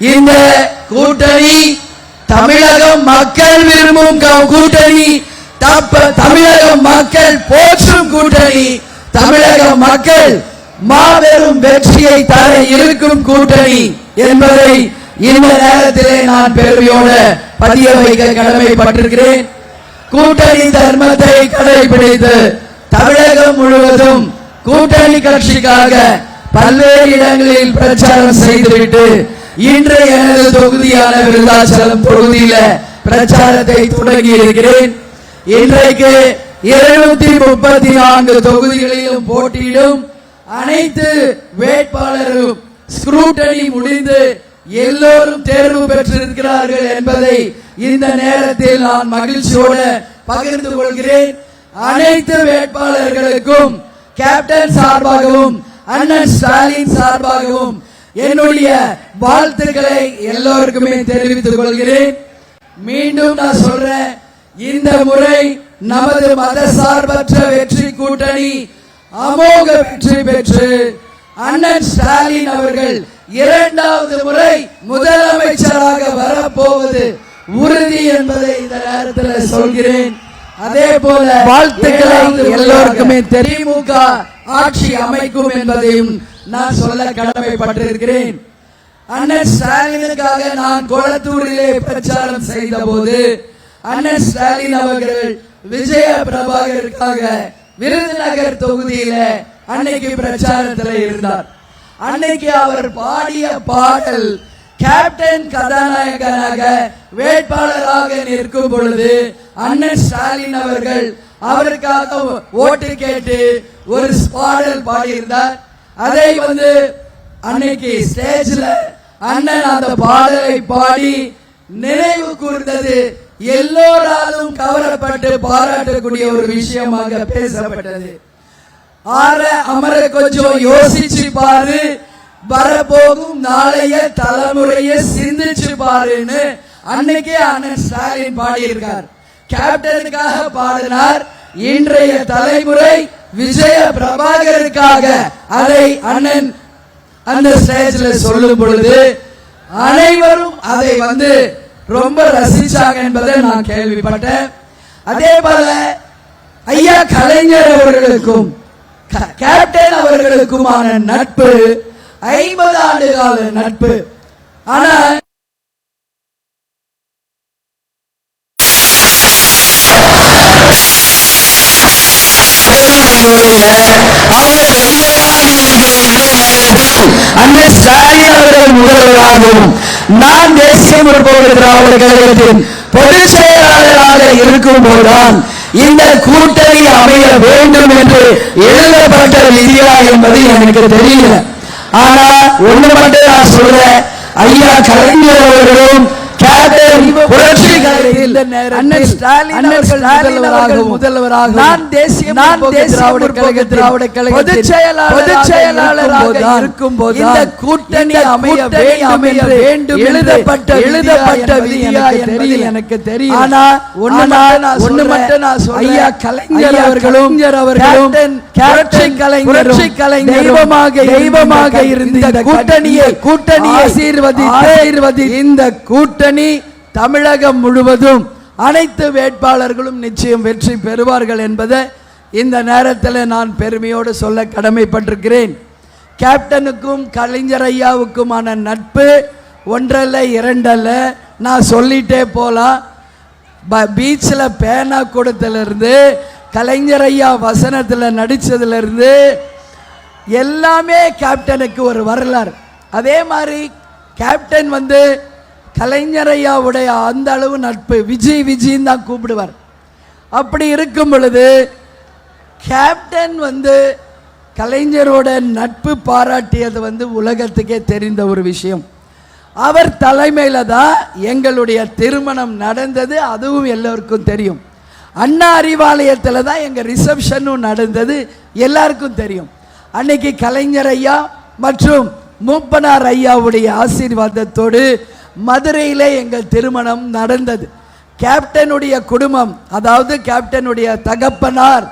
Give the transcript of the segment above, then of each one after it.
இந்த கூட்டணி தமிழகம் மக்கள் விரும்பும் கூட்டணி, தமிழக மக்கள் போற்றும் கூட்டணி, தமிழக மக்கள் மாபெரும் வெற்றியை தர இருக்கும் கூட்டணி என்பதை இந்த நேரத்திலே நான் பெருமையோடு பதிய வைக்க கடமைப்பட்டிருக்கிறேன். கூட்டணி தர்மத்தை கடைபிடித்து தமிழகம் முழுவதும் கூட்டணி கட்சிக்காக பல்வேறு இடங்களில் பிரச்சாரம் செய்துவிட்டு இன்று எனது தொகுதியான விருதாச்சலம் தொகுதியில பிரச்சாரத்தை தொடங்கி இருக்கிறேன். இன்றைக்கு 234 தொகுதிகளிலும் போட்டியிடும் அனைத்து வேட்பாளரும் ஸ்க்ரூட்டனி முடிந்து எல்லோரும் தேர்வு பெற்றிருக்கிறார்கள் என்பதை இந்த நேரத்தில் நான் மகிழ்ச்சியோடு பகிர்ந்து கொள்கிறேன். அனைத்து வேட்பாளர்களுக்கும் கேப்டன் சார்பாகவும் அண்ணன் ஸ்டாலின் சார்பாகவும் என்னுடைய வாழ்த்துக்களை எல்லோருக்குமே தெரிவித்துக் கொள்கிறேன். மீண்டும் நான் சொல்றேன், இந்த முறை நமது மத சார்பற்ற வெற்றி கூட்டணி அமோக வெற்றி பெற்று அண்ணன் ஸ்டாலின் அவர்கள் 2வது முறை முதலமைச்சராக வரப்போவது உறுதி என்பதை இந்த நேரத்தில் சொல்கிறேன். அதே போல வாழ்த்துக்களை எல்லோருக்குமே திமுக ஆட்சி அமைக்கும் என்பதையும் நான் சொல்ல கடமைப்பட்டிருக்கிறேன். அண்ணன் ஸ்டாலினுக்காக நான் கொளத்தூரிலே பிரச்சாரம் செய்த போது அண்ணன் ஸ்டாலின் அவர்கள் விஜய பிரபாகருக்காக விருதுநகர் தொகுதியில அன்னைக்கு பிரச்சாரத்தில் இருந்தார். அன்னைக்கு அவர் பாடிய பாடல் கேப்டன் கதாநாயகனாக வேட்பாளராக நிற்கும் பொழுது அண்ணன் ஸ்டாலின் அவர்கள் அவருக்காக ஓட்டு கேட்டு ஒரு பாடல் பாடியிருந்தார். அதை அன்னைக்கு ஸ்டேஜ்ல அண்ணன் அந்த பாடலை பாடி நினைவு கூர்ந்தது எல்லோராலும் கவரப்பட்டு பாராட்டக்கூடிய ஒரு விஷயமாக பேசப்பட்டது. அமர கொஞ்சம் யோசிச்சு பாரு, வரப்போகும் நாளைய தலைமுறையை சிந்திச்சு பாருன்னு அன்னைக்கே அண்ணன் ஸ்டாலின் பாடியிருக்கார். கேப்டனுக்காக பாடினார். இன்றைய தலைமுறை விஜய பிரபாகருக்காக அதை அண்ணன் அந்த ஸ்டேஜ்ல சொல்லும் பொழுது அனைவரும் அதை ரொம்ப ரசிச்சாங்க என்பதை நான் கேள்விப்பட்டேன். அதே போல ஐயா கலைஞர் அவர்களுக்கும் கேப்டன் அவர்களுக்குமான நட்பு 50 ஆண்டு கால நட்பு. ஆனா அண்ணன் ஸ்டாலின் அவர்கள் முதல்வராகவும் நான் தேசிய முற்போக்கு திராவிட கழகத்தின் பொதுச் செயலாளராக இருக்கும் போதுதான் இந்த கூட்டணி அமைய வேண்டும் என்று எழுதப்பட்ட விதியா என்பது எனக்கு தெரியல. ஆனா ஒண்ணு மட்டும் நான் சொல்றேன், ஐயா கலைஞர் அவர்களும் நான் தேசிய திராவிட கழகத்தின் பொதுச் செயலாளராக இருக்கும் போது இந்த கூட்டணி அமைய வேண்டும் எழுதப்பட்ட விதியா என்பது எனக்கு தெரியும். ஆனா ஒண்ணு மட்டும் நான் சொல்றேன், ஐயா கலைஞர் அவர்களும் புரட்சி கலைஞரும் தெய்வமாக இருந்து இந்த கூட்டணியை ஆசீர்வதித்து இந்த கூட்டணி தமிழகம் முழுவதும் அனைத்து வேட்பாளர்களும் நிச்சயம் வெற்றி பெறுவார்கள் என்பதை இந்த நேரத்தில் நான் பெருமையோடு சொல்ல கடமைப்பட்டிருக்கிறேன். கேப்டனுக்கும் கலைஞர் ஐயாவுக்குமான நட்பு ஒன்றல்ல இரண்டல்ல, நான் சொல்லிட்டே போலாம். பீச்சில் பேனா கொடுத்ததிலிருந்து கலைஞர் ஐயா வசனத்தில் நடித்ததிலிருந்து எல்லாமே கேப்டனுக்கு ஒரு வரலாறு. அதே மாதிரி கேப்டன் கலைஞர் ஐயாவுடைய அந்த அளவு நட்பு விஜின்னு தான் கூப்பிடுவார். அப்படி இருக்கும் பொழுது கேப்டன் கலைஞரோட நட்பு பாராட்டியது உலகத்துக்கே தெரிந்த ஒரு விஷயம். அவர் தலைமையில தான் எங்களுடைய திருமணம் நடந்தது, அதுவும் எல்லோருக்கும் தெரியும். அண்ணா அறிவாலயத்தில் தான் எங்கள் ரிசப்ஷனும் நடந்தது, எல்லாருக்கும் தெரியும். அன்னைக்கு கலைஞர் ஐயா மற்றும் மூப்பனார் ஐயாவுடைய ஆசீர்வாதத்தோடு மதுரையிலே எங்கள் திருமணம் நடந்தது. கேப்டனுடைய குடும்பம், அதாவது கேப்டனுடைய தகப்பனார்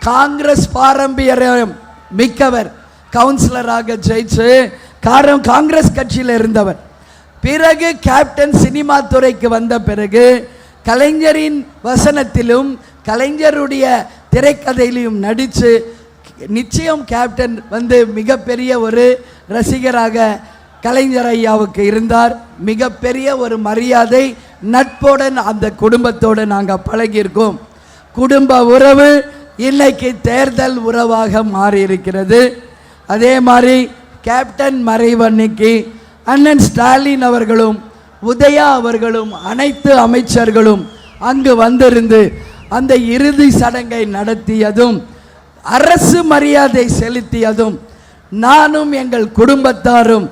காங்கிரஸ் பாரம்பரியம் மிக்கவர், கவுன்சிலராக ஜெயிச்சு காங்கிரஸ் கட்சியில் இருந்தவர். பிறகு கேப்டன் சினிமா துறைக்கு வந்த பிறகு கலைஞரின் வசனத்திலும் கலைஞருடைய திரைக்கதையிலும் நடித்து நிச்சயம் கேப்டன் மிகப்பெரிய ஒரு ரசிகராக கலைஞர் ஐயாவுக்கு இருந்தார். மிகப்பெரிய ஒரு மரியாதை நட்புடன் அந்த குடும்பத்தோடு நாங்கள் பழகியிருக்கோம். குடும்ப உறவு இன்னைக்கு தேர்தல் உறவாக மாறி இருக்கிறது. அதே மாதிரி கேப்டன் மறைவன்னைக்கு அண்ணன் ஸ்டாலின் அவர்களும் உதயா அவர்களும் அனைத்து அமைச்சர்களும் அங்கு வந்திருந்து அந்த இறுதி சடங்கை நடத்தியதும் அரசு மரியாதை செலுத்தியதும் நானும் எங்கள் குடும்பத்தாரும்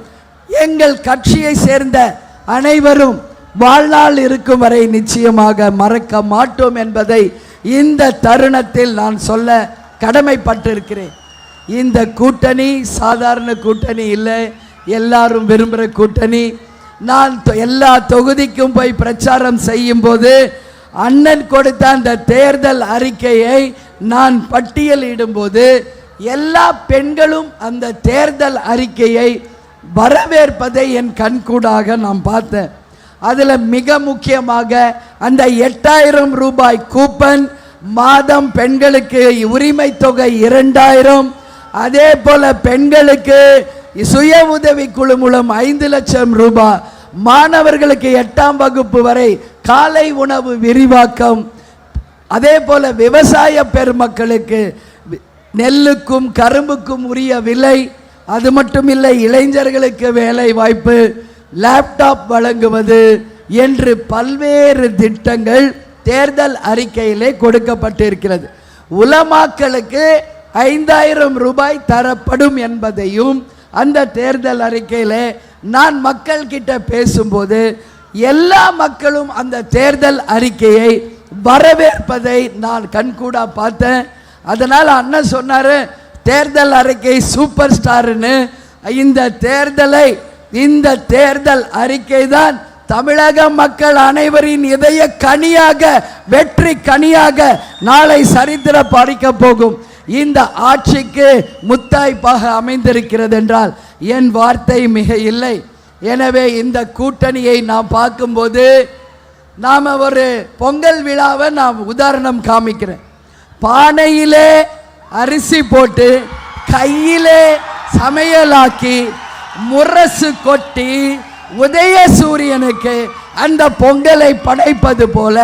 எங்கள் கட்சியை சேர்ந்த அனைவரும் வாழ்நாள் இருக்கும் வரை நிச்சயமாக மறக்க மாட்டோம் என்பதை இந்த தருணத்தில் நான் சொல்ல கடமைப்பட்டிருக்கிறேன். இந்த கூட்டணி சாதாரண கூட்டணி இல்லை, எல்லாரும் விரும்புகிற கூட்டணி. நான் எல்லா தொகுதிக்கும் போய் பிரச்சாரம் செய்யும் போது அண்ணன் கொடுத்த அந்த தேர்தல் அறிக்கையை நான் பட்டியலிடும் போது எல்லா பெண்களும் அந்த தேர்தல் அறிக்கையை வரவேற்பதை என் கண்கூடாக நான் பார்த்தேன். அதில் மிக முக்கியமாக அந்த 8000 ரூபாய் கூப்பன், மாதம் பெண்களுக்கு உரிமை தொகை 2000, அதே போல பெண்களுக்கு சுய உதவி குழு மூலம் 5 லட்சம் ரூபாய், மாணவர்களுக்கு 8ஆம் வகுப்பு வரை காலை உணவு விரிவாக்கம், அதே போல விவசாய பெருமக்களுக்கு நெல்லுக்கும் கரும்புக்கும் உரிய விலை, அது மட்டும் இல்லை இளைஞர்களுக்கு வேலை வாய்ப்பு, லேப்டாப் வழங்குவது என்று பல்வேறு திட்டங்கள் தேர்தல் அறிக்கையிலே கொடுக்கப்பட்டிருக்கிறது. உலமாக்களுக்கு 5000 ரூபாய் தரப்படும் என்பதையும் அந்த தேர்தல் அறிக்கையிலே நான் மக்கள் கிட்ட பேசும்போது எல்லா மக்களும் அந்த தேர்தல் அறிக்கையை வரவேற்பதை நான் கண்கூடா பார்த்தேன். அதனால் அண்ணன் சொன்னாரு தேர்தல் அறிக்கை சூப்பர் ஸ்டார்னு. இந்த தேர்தல் அறிக்கை தான் தமிழக மக்கள் அனைவரின் இதய கனியாக, வெற்றி கனியாக நாளை சரித்திர படிக்க போகும் இந்த ஆட்சிக்கு முத்தாய்ப்பாக அமைந்திருக்கிறது என்றால் என் வார்த்தை மிக இல்லை. எனவே இந்த கூட்டணியை நாம் பார்க்கும்போது நாம் ஒரு பொங்கல் விழாவை நாம் உதாரணம் காமிக்கிறேன். பானையிலே அரிசி போட்டு கையிலே சமையலாக்கி முரசு கொட்டி உதய சூரியனுக்கு அந்த பொங்கலை படைப்பது போல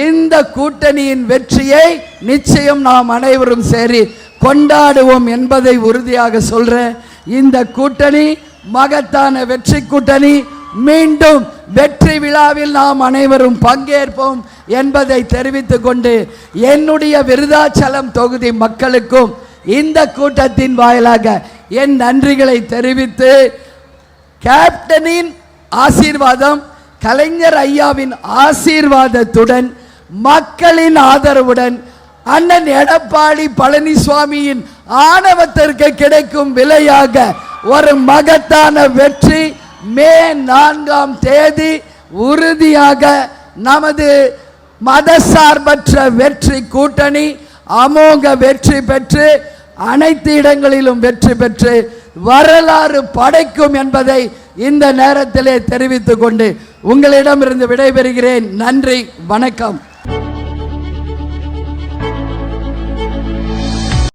இந்த கூட்டணியின் வெற்றியை நிச்சயம் நாம் அனைவரும் சரி கொண்டாடுவோம் என்பதை உறுதியாக சொல்றேன். இந்த கூட்டணி மகத்தான வெற்றி கூட்டணி. மீண்டும் வெற்றி விழாவில் நாம் அனைவரும் பங்கேற்போம் என்பதை தெரிவித்துக் கொண்டு என்னுடைய விருதாச்சலம் தொகுதி மக்களுக்கும் இந்த கூட்டத்தின் வாயிலாக என் நன்றிகளை தெரிவித்து கேப்டனின் ஆசீர்வாதம், கலைஞர் ஐயாவின் ஆசீர்வாதத்துடன் மக்களின் ஆதரவுடன் அண்ணன் எடப்பாடி பழனிசாமியின் ஆணவத்திற்கு கிடைக்கும் விலையாக ஒரு மகத்தான வெற்றி மே 4ஆம் தேதி உறுதியாக நமது மதசார்பற்ற வெற்றி கூட்டணி அமோக வெற்றி பெற்று அனைத்து இடங்களிலும் வெற்றி பெற்று வரலாறு படைக்கும் என்பதை இந்த நேரத்திலே தெரிவித்துக் கொண்டு உங்களிடமிருந்து விடைபெறுகிறேன். நன்றி, வணக்கம்.